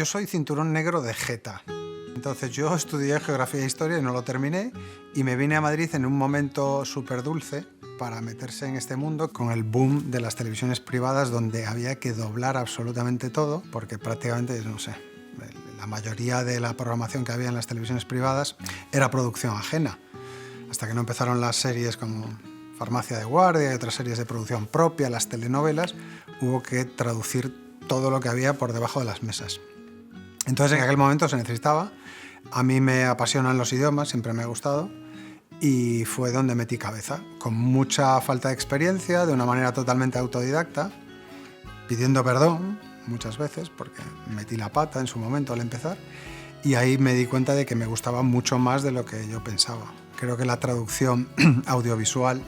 Yo soy cinturón negro de Geta. Entonces yo estudié Geografía e Historia y no lo terminé, y me vine a Madrid en un momento súper dulce para meterse en este mundo con el boom de las televisiones privadas, donde había que doblar absolutamente todo, porque prácticamente, no sé, la mayoría de la programación que había en las televisiones privadas era producción ajena, hasta que no empezaron las series como Farmacia de Guardia y otras series de producción propia, las telenovelas, hubo que traducir todo lo que había por debajo de las mesas. Entonces en aquel momento se necesitaba. A mí me apasionan los idiomas, siempre me ha gustado, y fue donde metí cabeza, con mucha falta de experiencia, de una manera totalmente autodidacta, pidiendo perdón muchas veces, porque metí la pata en su momento al empezar, y ahí me di cuenta de que me gustaba mucho más de lo que yo pensaba. Creo que la traducción audiovisual,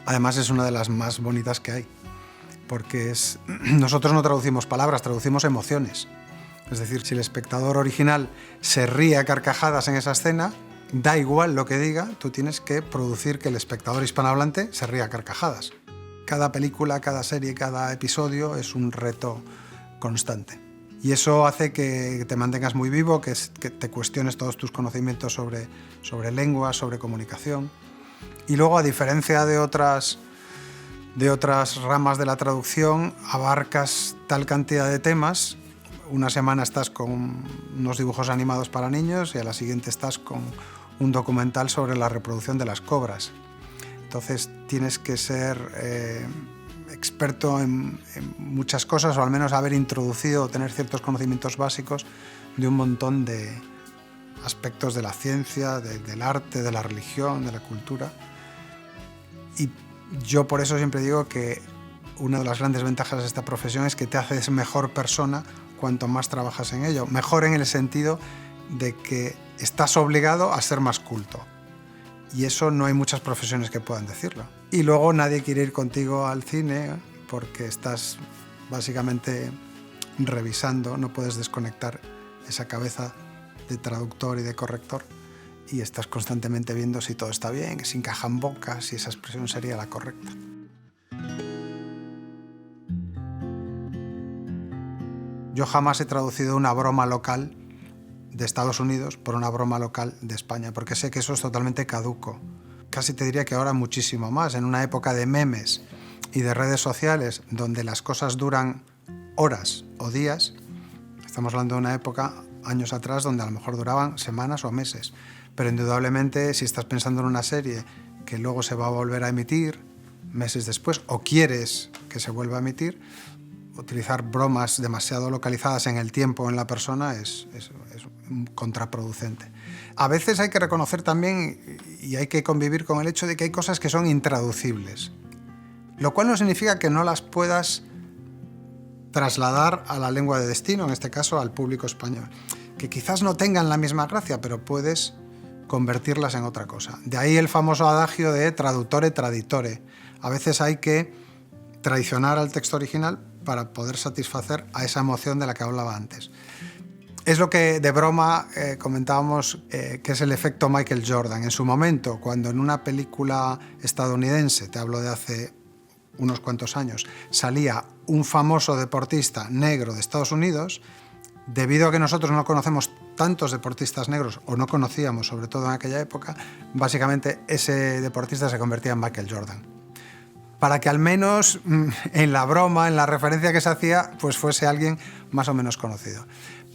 además, es una de las más bonitas que hay, porque nosotros no traducimos palabras, traducimos emociones. Es decir, si el espectador original se ríe a carcajadas en esa escena, da igual lo que diga, tú tienes que producir que el espectador hispanohablante se ría a carcajadas. Cada película, cada serie, cada episodio es un reto constante. Y eso hace que te mantengas muy vivo, que te cuestiones todos tus conocimientos sobre lengua, sobre comunicación. Y luego, a diferencia de otras ramas de la traducción, abarcas tal cantidad de temas. Una semana estás con unos dibujos animados para niños y a la siguiente estás con un documental sobre la reproducción de las cobras. Entonces tienes que ser experto en muchas cosas, o al menos haber introducido o tener ciertos conocimientos básicos de un montón de aspectos de la ciencia, del arte, de la religión, de la cultura. Y yo por eso siempre digo que una de las grandes ventajas de esta profesión es que te haces mejor persona cuanto más trabajas en ello. Mejor en el sentido de que estás obligado a ser más culto. Y eso no hay muchas profesiones que puedan decirlo. Y luego nadie quiere ir contigo al cine porque estás básicamente revisando, no puedes desconectar esa cabeza de traductor y de corrector, y estás constantemente viendo si todo está bien, si encaja en boca, si esa expresión sería la correcta. Yo jamás he traducido una broma local de Estados Unidos por una broma local de España, porque sé que eso es totalmente caduco. Casi te diría que ahora muchísimo más, en una época de memes y de redes sociales donde las cosas duran horas o días. Estamos hablando de una época, años atrás, donde a lo mejor duraban semanas o meses. Pero indudablemente, si estás pensando en una serie que luego se va a volver a emitir meses después, o quieres que se vuelva a emitir, utilizar bromas demasiado localizadas en el tiempo o en la persona es contraproducente. A veces hay que reconocer también, y hay que convivir con el hecho de que hay cosas que son intraducibles, lo cual no significa que no las puedas trasladar a la lengua de destino, en este caso al público español, que quizás no tengan la misma gracia, pero puedes convertirlas en otra cosa. De ahí el famoso adagio de traduttore traditore. A veces hay que traicionar al texto original para poder satisfacer a esa emoción de la que hablaba antes. Es lo que de broma comentábamos que es el efecto Michael Jordan. En su momento, cuando en una película estadounidense, te hablo de hace unos cuantos años, salía un famoso deportista negro de Estados Unidos, debido a que nosotros no conocemos tantos deportistas negros, o no conocíamos, sobre todo en aquella época, básicamente ese deportista se convertía en Michael Jordan. Para que al menos en la broma, en la referencia que se hacía, pues fuese alguien más o menos conocido.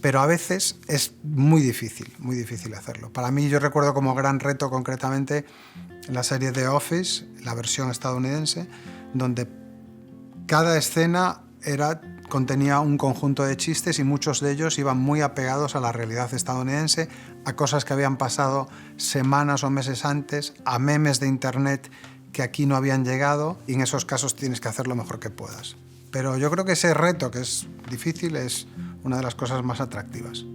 Pero a veces es muy difícil hacerlo. Para mí, yo recuerdo como gran reto concretamente la serie The Office, la versión estadounidense, donde cada escena contenía un conjunto de chistes y muchos de ellos iban muy apegados a la realidad estadounidense, a cosas que habían pasado semanas o meses antes, a memes de internet que aquí no habían llegado, y en esos casos tienes que hacer lo mejor que puedas. Pero yo creo que ese reto, que es difícil, es una de las cosas más atractivas.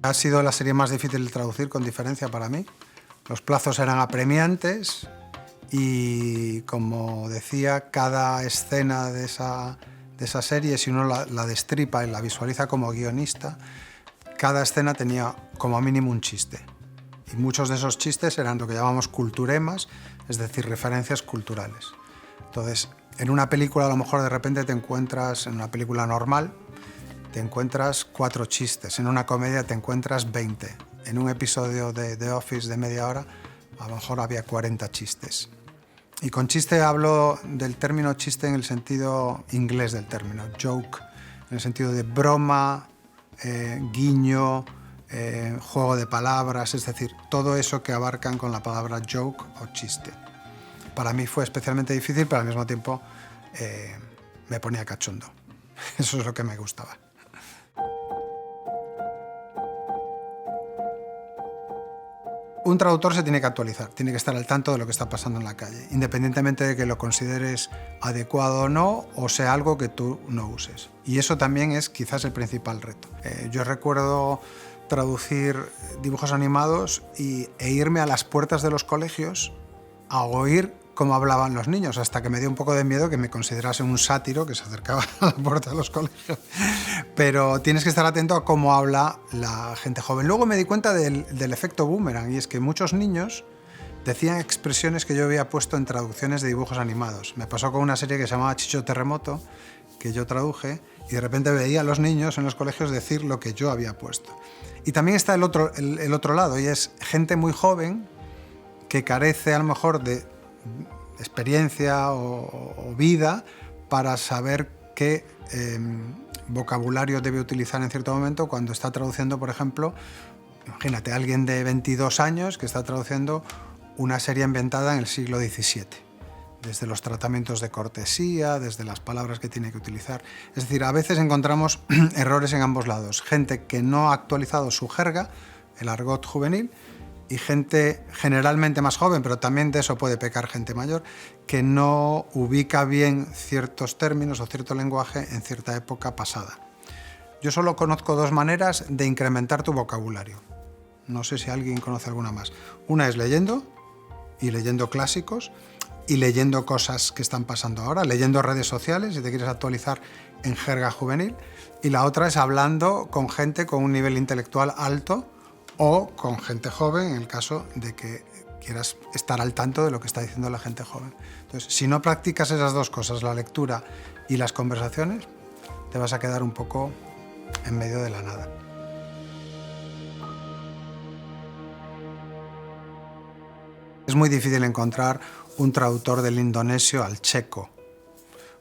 Ha sido la serie más difícil de traducir, con diferencia, para mí. Los plazos eran apremiantes y, como decía, cada escena de esa serie, si uno la destripa y la visualiza como guionista, cada escena tenía como mínimo un chiste. Y muchos de esos chistes eran lo que llamamos culturemas, es decir, referencias culturales. Entonces, En una película a lo mejor de repente te encuentras, en una película normal, te encuentras 4 chistes, en una comedia te encuentras 20. En un episodio de The Office de media hora a lo mejor había 40 chistes. Y con chiste hablo del término chiste en el sentido inglés del término, joke, en el sentido de broma, guiño, juego de palabras, es decir, todo eso que abarcan con la palabra joke o chiste. Para mí fue especialmente difícil, pero al mismo tiempo me ponía cachondo. Eso es lo que me gustaba. Un traductor se tiene que actualizar, tiene que estar al tanto de lo que está pasando en la calle, independientemente de que lo consideres adecuado o no, o sea algo que tú no uses. Y eso también es quizás el principal reto. Yo recuerdo traducir dibujos animados e irme a las puertas de los colegios a oír cómo hablaban los niños, hasta que me dio un poco de miedo que me considerase un sátiro que se acercaba a la puerta de los colegios. Pero tienes que estar atento a cómo habla la gente joven. Luego me di cuenta del efecto boomerang, y es que muchos niños decían expresiones que yo había puesto en traducciones de dibujos animados. Me pasó con una serie que se llamaba Chicho Terremoto, que yo traduje, y de repente veía a los niños en los colegios decir lo que yo había puesto. Y también está el otro lado, y es gente muy joven que carece a lo mejor de experiencia o vida para saber qué vocabulario debe utilizar en cierto momento cuando está traduciendo, por ejemplo, imagínate, alguien de 22 años que está traduciendo una serie inventada en el siglo XVII, desde los tratamientos de cortesía, desde las palabras que tiene que utilizar. Es decir, a veces encontramos errores en ambos lados, gente que no ha actualizado su jerga, el argot juvenil, y gente generalmente más joven, pero también de eso puede pecar gente mayor, que no ubica bien ciertos términos o cierto lenguaje en cierta época pasada. Yo solo conozco 2 maneras de incrementar tu vocabulario. No sé si alguien conoce alguna más. Una es leyendo, y leyendo clásicos, y leyendo cosas que están pasando ahora, leyendo redes sociales, si te quieres actualizar en jerga juvenil, y la otra es hablando con gente con un nivel intelectual alto, o con gente joven, en el caso de que quieras estar al tanto de lo que está diciendo la gente joven. Entonces, si no practicas esas 2 cosas, la lectura y las conversaciones, te vas a quedar un poco en medio de la nada. Es muy difícil encontrar un traductor del indonesio al checo,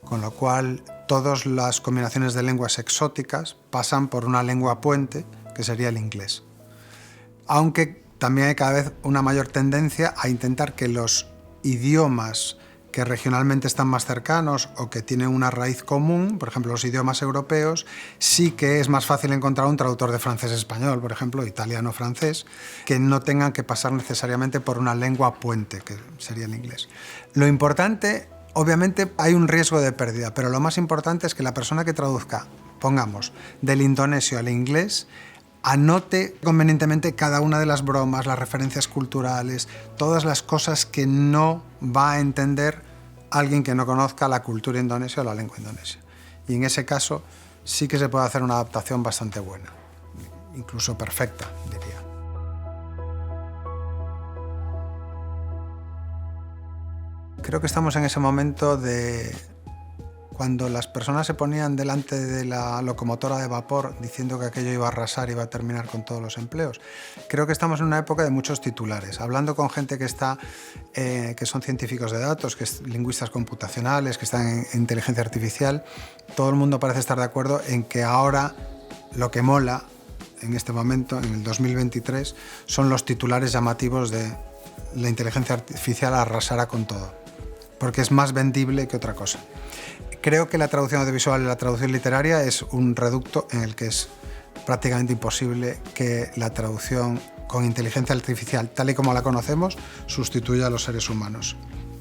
con lo cual todas las combinaciones de lenguas exóticas pasan por una lengua puente, que sería el inglés. Aunque también hay cada vez una mayor tendencia a intentar que los idiomas que regionalmente están más cercanos o que tienen una raíz común, por ejemplo los idiomas europeos, sí que es más fácil encontrar un traductor de francés-español, por ejemplo, italiano-francés, que no tengan que pasar necesariamente por una lengua puente, que sería el inglés. Lo importante, obviamente hay un riesgo de pérdida, pero lo más importante es que la persona que traduzca, pongamos, del indonesio al inglés, anote convenientemente cada una de las bromas, las referencias culturales, todas las cosas que no va a entender alguien que no conozca la cultura indonesia o la lengua indonesia. Y en ese caso sí que se puede hacer una adaptación bastante buena, incluso perfecta, diría. Creo que estamos en ese momento de cuando las personas se ponían delante de la locomotora de vapor diciendo que aquello iba a arrasar y iba a terminar con todos los empleos. Creo que estamos en una época de muchos titulares. Hablando con gente que son científicos de datos, que es lingüistas computacionales, que están en inteligencia artificial, todo el mundo parece estar de acuerdo en que ahora lo que mola en este momento, en el 2023, son los titulares llamativos de la inteligencia artificial arrasará con todo, porque es más vendible que otra cosa. Creo que la traducción audiovisual y la traducción literaria es un reducto en el que es prácticamente imposible que la traducción con inteligencia artificial, tal y como la conocemos, sustituya a los seres humanos.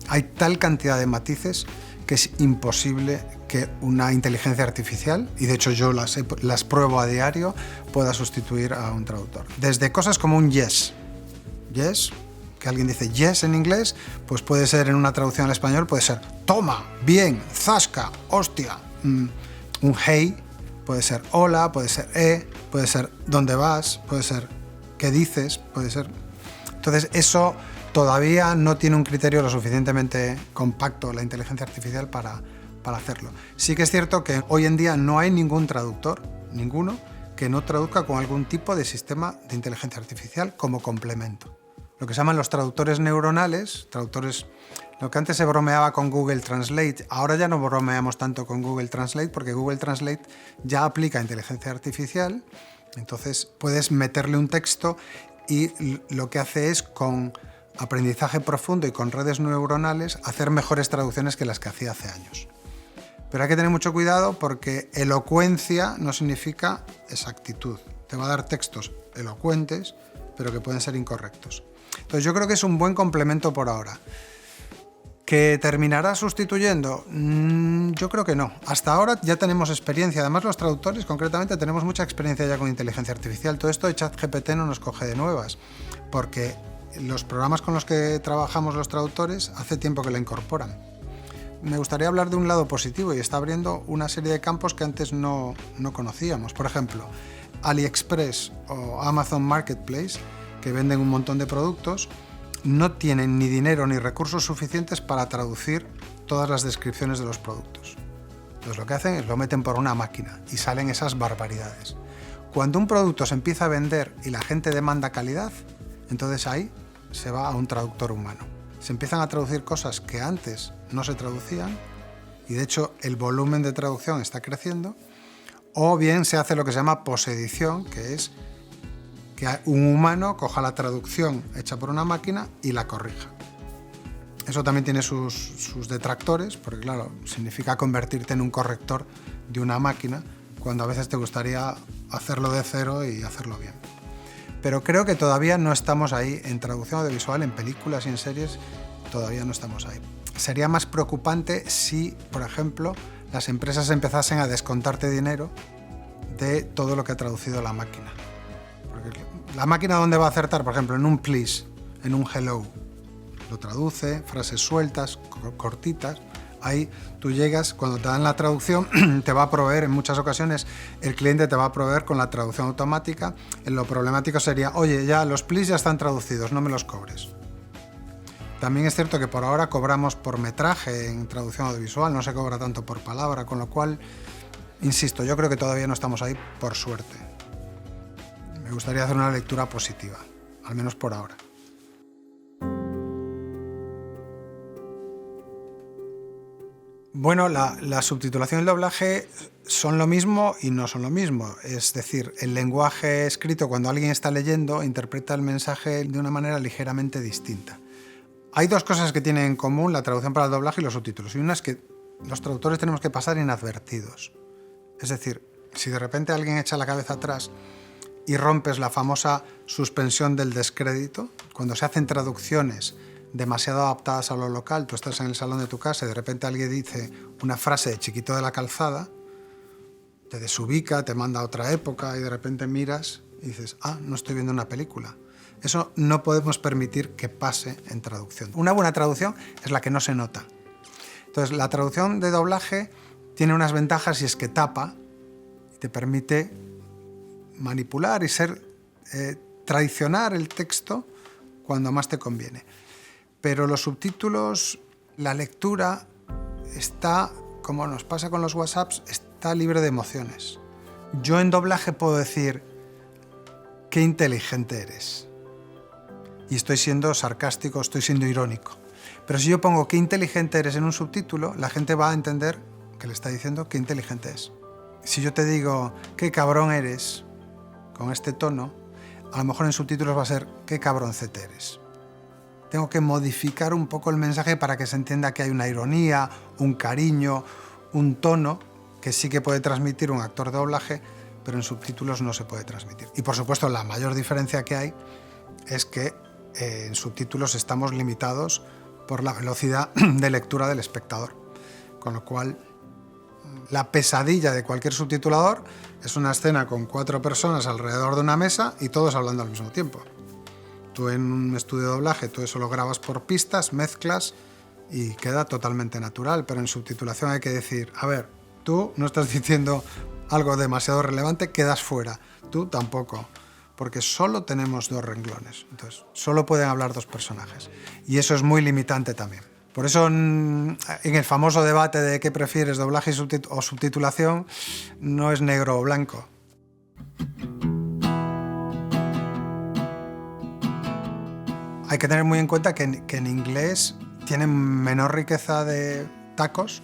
Hay tal cantidad de matices que es imposible que una inteligencia artificial, y de hecho yo las pruebo a diario, pueda sustituir a un traductor. Desde cosas como un yes, que alguien dice yes en inglés, pues puede ser en una traducción al español, puede ser toma, bien, zasca, hostia, un hey, puede ser hola, puede ser puede ser dónde vas, puede ser qué dices, puede ser... Entonces eso todavía no tiene un criterio lo suficientemente compacto la inteligencia artificial para hacerlo. Sí que es cierto que hoy en día no hay ningún traductor, ninguno, que no traduzca con algún tipo de sistema de inteligencia artificial como complemento. Lo que se llaman los traductores neuronales, traductores, lo que antes se bromeaba con Google Translate, ahora ya no bromeamos tanto con Google Translate porque Google Translate ya aplica inteligencia artificial, entonces puedes meterle un texto y lo que hace es, con aprendizaje profundo y con redes neuronales, hacer mejores traducciones que las que hacía hace años. Pero hay que tener mucho cuidado porque elocuencia no significa exactitud. Te va a dar textos elocuentes, pero que pueden ser incorrectos. Entonces yo creo que es un buen complemento por ahora. ¿Que terminará sustituyendo? Yo creo que no. Hasta ahora ya tenemos experiencia. Además, los traductores, concretamente, tenemos mucha experiencia ya con inteligencia artificial. Todo esto de ChatGPT no nos coge de nuevas, porque los programas con los que trabajamos los traductores hace tiempo que la incorporan. Me gustaría hablar de un lado positivo y está abriendo una serie de campos que antes no conocíamos. Por ejemplo, AliExpress o Amazon Marketplace, que venden un montón de productos, no tienen ni dinero ni recursos suficientes para traducir todas las descripciones de los productos. Entonces lo que hacen es lo meten por una máquina y salen esas barbaridades. Cuando un producto se empieza a vender y la gente demanda calidad, entonces ahí se va a un traductor humano. Se empiezan a traducir cosas que antes no se traducían y de hecho el volumen de traducción está creciendo, o bien se hace lo que se llama posedición, que es que un humano coja la traducción hecha por una máquina y la corrija. Eso también tiene sus detractores, porque claro, significa convertirte en un corrector de una máquina, cuando a veces te gustaría hacerlo de cero y hacerlo bien. Pero creo que todavía no estamos ahí en traducción audiovisual, en películas y en series, todavía no estamos ahí. Sería más preocupante si, por ejemplo, las empresas empezasen a descontarte dinero de todo lo que ha traducido la máquina. Porque la máquina, ¿dónde va a acertar? Por ejemplo, en un please, en un hello. Lo traduce, frases sueltas, cortitas. Ahí tú llegas, cuando te dan la traducción, te va a proveer, en muchas ocasiones, el cliente te va a proveer con la traducción automática. Lo problemático sería, oye, ya los please ya están traducidos, no me los cobres. También es cierto que por ahora cobramos por metraje en traducción audiovisual, no se cobra tanto por palabra, con lo cual, insisto, yo creo que todavía no estamos ahí, por suerte. Me gustaría hacer una lectura positiva, al menos por ahora. Bueno, la subtitulación y el doblaje son lo mismo y no son lo mismo. Es decir, el lenguaje escrito, cuando alguien está leyendo, interpreta el mensaje de una manera ligeramente distinta. Hay dos cosas que tienen en común la traducción para el doblaje y los subtítulos. Y una es que los traductores tenemos que pasar inadvertidos. Es decir, si de repente alguien echa la cabeza atrás y rompes la famosa suspensión del descrédito, cuando se hacen traducciones demasiado adaptadas a lo local, tú estás en el salón de tu casa y de repente alguien dice una frase de Chiquito de la Calzada, te desubica, te manda a otra época y de repente miras y dices, no estoy viendo una película. Eso no podemos permitir que pase en traducción. Una buena traducción es la que no se nota. Entonces, la traducción de doblaje tiene unas ventajas y es que tapa y te permite manipular y traicionar el texto cuando más te conviene. Pero los subtítulos, la lectura está, como nos pasa con los WhatsApps, está libre de emociones. Yo en doblaje puedo decir, qué inteligente eres. Y estoy siendo sarcástico, estoy siendo irónico. Pero si yo pongo qué inteligente eres en un subtítulo, la gente va a entender que le está diciendo qué inteligente es. Si yo te digo, qué cabrón eres, con este tono, a lo mejor en subtítulos va a ser, qué cabroncete eres. Tengo que modificar un poco el mensaje para que se entienda que hay una ironía, un cariño, un tono que sí que puede transmitir un actor de doblaje, pero en subtítulos no se puede transmitir. Y por supuesto la mayor diferencia que hay es que en subtítulos estamos limitados por la velocidad de lectura del espectador. Con lo cual, la pesadilla de cualquier subtitulador es una escena con 4 personas alrededor de una mesa y todos hablando al mismo tiempo. Tú en un estudio de doblaje, tú eso lo grabas por pistas, mezclas y queda totalmente natural, pero en subtitulación hay que decir, a ver, tú no estás diciendo algo demasiado relevante, quedas fuera, tú tampoco, porque solo tenemos 2 renglones. Entonces, solo pueden hablar 2 personajes. Y eso es muy limitante también. Por eso, en el famoso debate de qué prefieres, doblaje o subtitulación, no es negro o blanco. Hay que tener muy en cuenta que en inglés tienen menor riqueza de tacos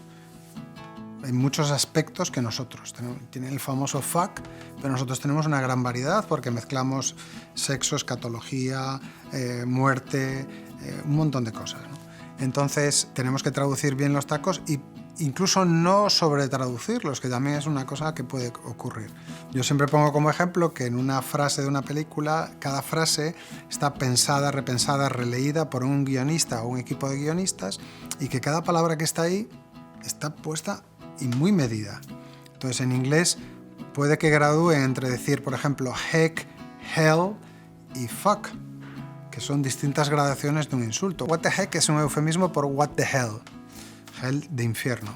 en muchos aspectos que nosotros. Tienen el famoso fuck, pero nosotros tenemos una gran variedad porque mezclamos sexo, escatología, muerte, un montón de cosas, ¿no? Entonces tenemos que traducir bien los tacos e incluso no sobretraducirlos, que también es una cosa que puede ocurrir. Yo siempre pongo como ejemplo que en una frase de una película, cada frase está pensada, repensada, releída por un guionista o un equipo de guionistas y que cada palabra que está ahí está puesta y muy medida. Entonces en inglés puede que gradúe entre decir, por ejemplo, heck, hell y fuck, que son distintas gradaciones de un insulto. What the heck es un eufemismo por what the hell, hell de infierno,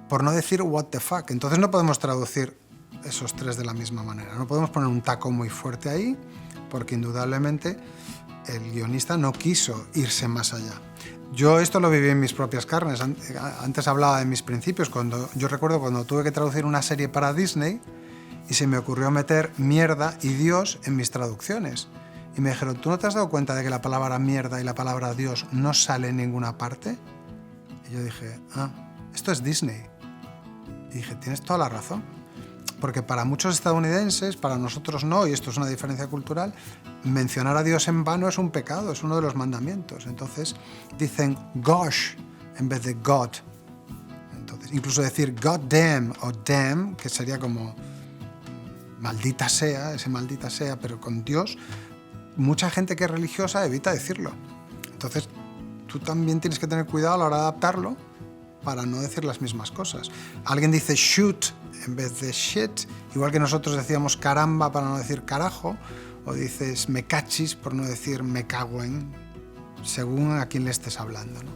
por no decir what the fuck. Entonces no podemos traducir esos 3 de la misma manera. No podemos poner un taco muy fuerte ahí, porque indudablemente el guionista no quiso irse más allá. Yo esto lo viví en mis propias carnes. Antes hablaba de mis principios. Yo recuerdo cuando tuve que traducir una serie para Disney y se me ocurrió meter mierda y Dios en mis traducciones. Y me dijeron, ¿tú no te has dado cuenta de que la palabra mierda y la palabra Dios no sale en ninguna parte? Y yo dije, esto es Disney. Y dije, tienes toda la razón. Porque para muchos estadounidenses, para nosotros no, y esto es una diferencia cultural, mencionar a Dios en vano es un pecado, es uno de los mandamientos. Entonces dicen gosh en vez de God. Entonces, incluso decir God damn o damn, que sería como maldita sea, ese maldita sea, pero con Dios, mucha gente que es religiosa evita decirlo. Entonces, tú también tienes que tener cuidado a la hora de adaptarlo para no decir las mismas cosas. Alguien dice shoot en vez de shit, igual que nosotros decíamos caramba para no decir carajo, o dices me cachis por no decir me cago en, según a quién le estés hablando, ¿no?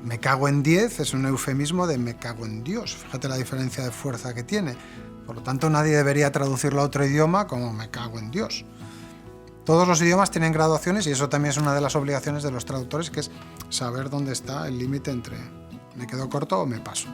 Me cago en 10 es un eufemismo de me cago en Dios. Fíjate la diferencia de fuerza que tiene. Por lo tanto, nadie debería traducirlo a otro idioma como me cago en Dios. Todos los idiomas tienen graduaciones y eso también es una de las obligaciones de los traductores, que es saber dónde está el límite entre me quedo corto o me paso.